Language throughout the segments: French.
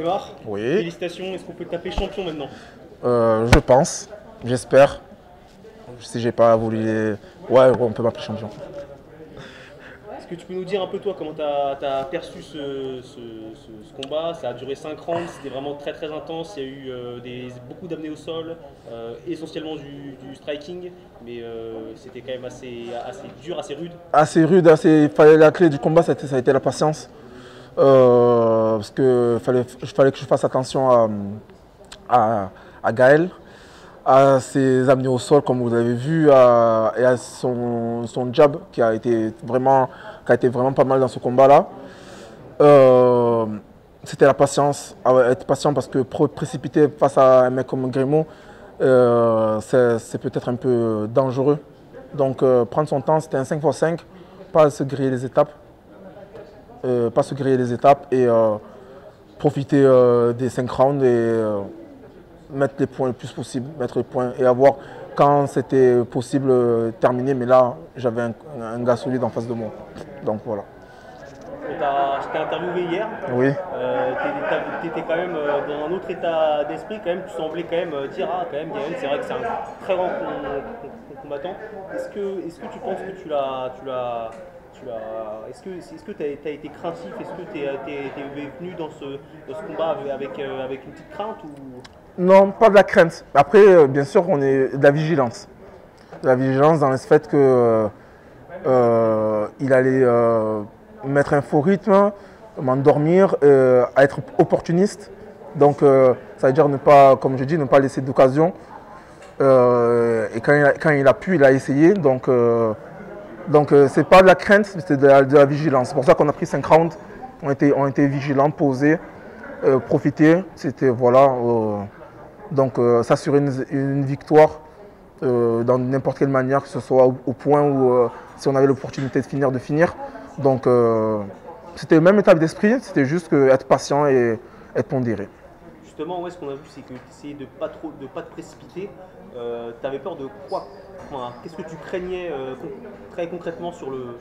Emar, Oui, félicitations, est-ce qu'on peut taper champion maintenant? je pense, j'espère. Si j'ai pas voulu. Ouais, on peut m'appeler champion. Est-ce que tu peux nous dire un peu toi comment tu as perçu ce combat? Ça a duré 5 rounds, c'était vraiment très très intense, il y a eu beaucoup d'amenés au sol, essentiellement du striking, mais c'était quand même assez dur, assez rude. Assez rude, la clé du combat, ça a été la patience. Parce que fallait que je fasse attention à Gaël, à ses amenés au sol, comme vous avez vu, et à son jab qui a été vraiment pas mal dans ce combat-là. Euh, C'était la patience, être patient parce que précipiter face à un mec comme Grimaud, c'est peut-être un peu dangereux. Donc prendre son temps, c'était un 5x5, pas se griller les étapes. Pas se griller les étapes et profiter des 5 rounds et mettre les points le plus possible, mettre les points et avoir quand c'était possible terminer. Mais là, j'avais un gars solide en face de moi. Donc voilà. Je t'ai interviewé hier, Oui. tu étais quand même dans un autre état d'esprit, quand même, tu semblais quand même dire, ah quand même Gaël, c'est vrai que c'est un très grand combattant. Est-ce que tu penses que est-ce que tu as été craintif? Est-ce que tu es venu dans ce combat avec une petite crainte ou... Non, pas de la crainte. Après, bien sûr, on est de la vigilance. De la vigilance dans le fait que il allait mettre un faux rythme, m'endormir, à être opportuniste. Donc, ça veut dire ne pas, comme je dis, ne pas laisser d'occasion. Et quand il a pu, il a essayé. Donc, c'est pas de la crainte, c'est de la vigilance. C'est pour ça qu'on a pris 5 rounds. On était vigilants, posés, profiter. C'était voilà. Donc, s'assurer une victoire dans n'importe quelle manière, que ce soit au point où si on avait l'opportunité de finir. Donc, c'était le même état d'esprit, c'était juste être patient et être pondéré. Justement, ouais, ce qu'on a vu, c'est que tu essayais de pas te précipiter. Tu avais peur de quoi? Enfin, qu'est-ce que tu craignais très concrètement sur le...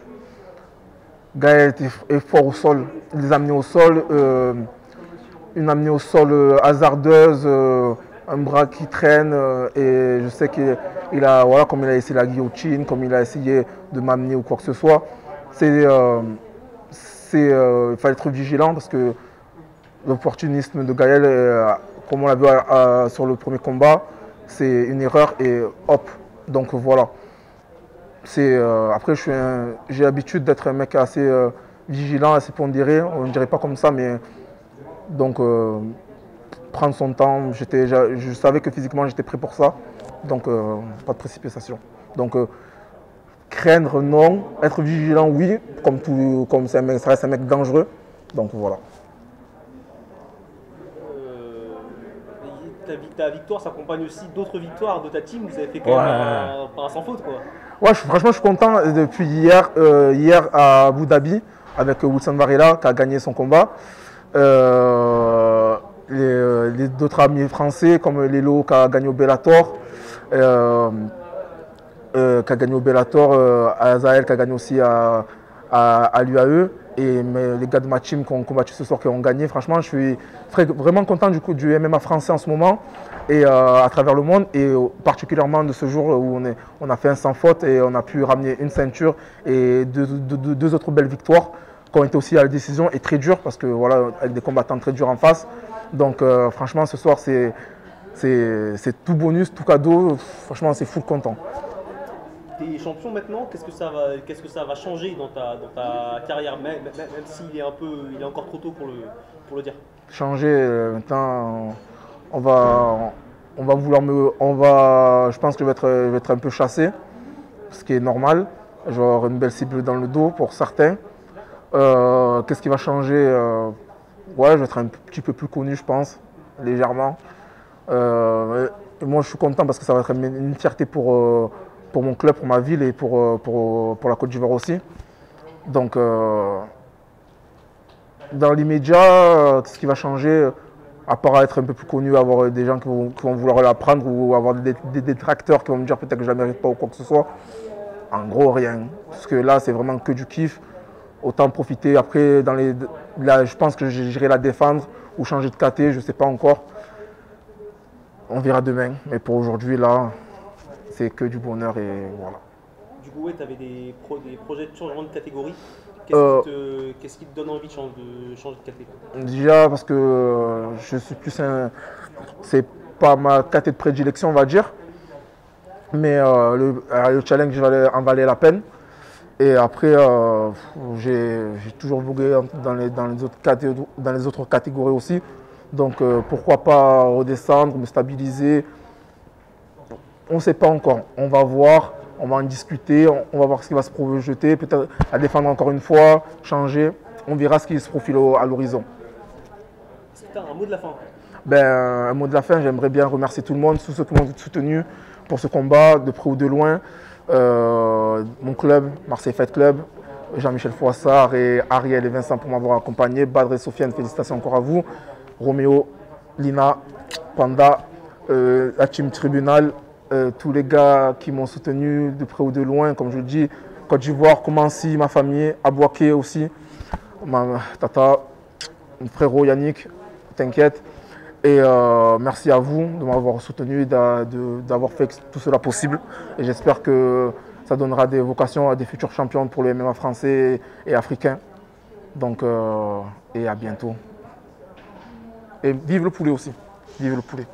Gaël est fort au sol, les amener au sol, une amenée au sol hasardeuse, un bras qui traîne et je sais qu'il a, voilà, comme il a essayé la guillotine, comme il a essayé de m'amener ou quoi que ce soit, il fallait être vigilant parce que l'opportunisme de Gaël, comme on l'a vu sur le premier combat, c'est une erreur et hop, donc voilà. Après, j'ai l'habitude d'être un mec assez vigilant, assez pondéré, on ne dirait pas comme ça, mais donc prendre son temps, je savais que physiquement j'étais prêt pour ça, donc pas de précipitation. Donc craindre non, être vigilant oui, comme ça reste un mec dangereux, donc voilà. Ta victoire s'accompagne aussi d'autres victoires de ta team. Vous avez fait quand même un sans faute, quoi. Ouais, franchement, je suis content depuis hier à Abu Dhabi avec Wilson Varela qui a gagné son combat. Les d'autres amis français comme Lelo qui a gagné au Bellator, Azael qui a gagné aussi à l'UAE. Et les gars de ma team qui ont combattu ce soir, qui ont gagné, franchement, je suis vraiment content du MMA français en ce moment et à travers le monde, et particulièrement de ce jour où on a fait un sans faute et on a pu ramener une ceinture et deux autres belles victoires qui ont été aussi à la décision et très dures parce que voilà, avec des combattants très durs en face. Donc franchement, ce soir, c'est tout bonus, tout cadeau. Franchement, c'est full content. T'es champion maintenant, qu'est-ce que ça va changer dans ta carrière, même s'il est il est encore trop tôt pour le dire. Changer, maintenant, on va je pense que je vais être un peu chassé, ce qui est normal. Je vais avoir une belle cible dans le dos pour certains. Qu'est-ce qui va changer? Ouais, je vais être un petit peu plus connu, je pense, légèrement. Et moi, je suis content parce que ça va être une fierté pour mon club, pour ma ville et pour la Côte d'Ivoire aussi. Donc, dans l'immédiat, ce qui va changer, à part être un peu plus connu, avoir des gens qui vont vouloir l'apprendre ou avoir des détracteurs qui vont me dire peut-être que je ne la mérite pas ou quoi que ce soit, en gros, rien. Parce que là, c'est vraiment que du kiff. Autant profiter. Après, là, je pense que j'irai la défendre ou changer de KT, je ne sais pas encore. On verra demain. Mais pour aujourd'hui, là, c'est que du bonheur et voilà. Du coup, ouais, tu avais des projets de changement de catégorie. Qu'est-ce qui te donne envie de changer de catégorie? Déjà parce que je suis plus c'est pas ma KT de prédilection, on va dire. Mais le challenge en valait la peine. Et après, j'ai toujours vogué dans les autres catégories aussi. Donc pourquoi pas redescendre, me stabiliser. On ne sait pas encore. On va voir, on va en discuter, on va voir ce qui va se projeter. Peut-être à défendre encore une fois, changer. On verra ce qui se profile à l'horizon. Est-ce que tu as un mot de la fin? Un mot de la fin, j'aimerais bien remercier tout le monde, tous ceux qui m'ont soutenu pour ce combat, de près ou de loin. Mon club, Marseille Fight Club, Jean-Michel Froissart et Ariel et Vincent pour m'avoir accompagné. Badr et Sofiane, félicitations encore à vous. Roméo, Lina, Panda, la team Tribunal, tous les gars qui m'ont soutenu de près ou de loin, comme je le dis. Côte d'Ivoire, Commency, ma famille, Abouaké aussi, ma tata, mon frérot Yannick, t'inquiète. Et merci à vous de m'avoir soutenu et d'avoir fait tout cela possible. Et j'espère que ça donnera des vocations à des futurs champions pour le MMA français et africain. Donc, et à bientôt. Et vive le poulet aussi. Vive le poulet.